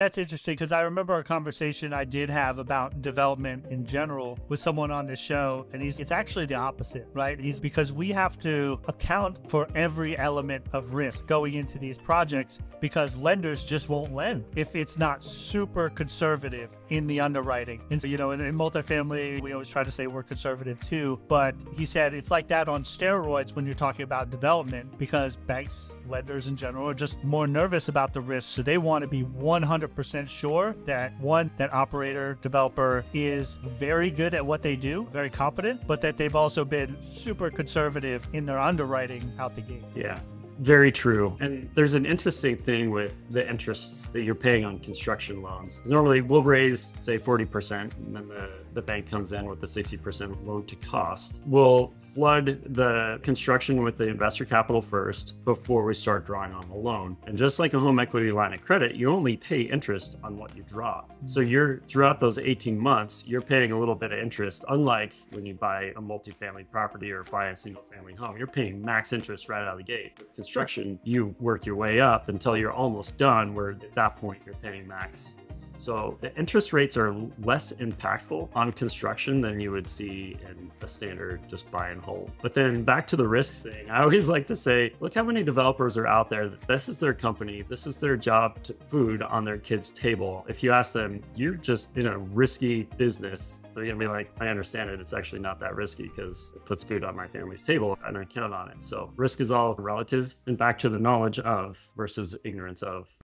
That's interesting because I remember a conversation I did have about development in general with someone on this show, and it's actually the opposite, right? He's because we have to account for every element of risk going into these projects because lenders just won't lend if it's not super conservative in the underwriting. And so, in multifamily, we always try to say we're conservative too, but he said it's like that on steroids when you're talking about development because banks, lenders in general, are just more nervous about the risk. So they want to be 100% sure that that operator, developer is very good at what they do, very competent, but that they've also been super conservative in their underwriting out the gate. Yeah. Very true. And there's an interesting thing with the interests that you're paying on construction loans. Normally we'll raise, say, 40%, and then the bank comes in with the 60% loan to cost. We'll flood the construction with the investor capital first before we start drawing on the loan. And just like a home equity line of credit, you only pay interest on what you draw. So throughout those 18 months, you're paying a little bit of interest. Unlike when you buy a multifamily property or buy a single family home, you're paying max interest right out of the gate. With construction, you work your way up until you're almost done, where at that point you're paying max. So the interest rates are less impactful on construction than you would see in a standard just buy and hold. But then back to the risks thing, I always like to say, look how many developers are out there that this is their company, this is their job to food on their kids' table. If you ask them, you're just in a risky business, they're gonna be like, I understand it, it's actually not that risky because it puts food on my family's table and I count on it. So risk is all relative, and back to the knowledge of versus ignorance of.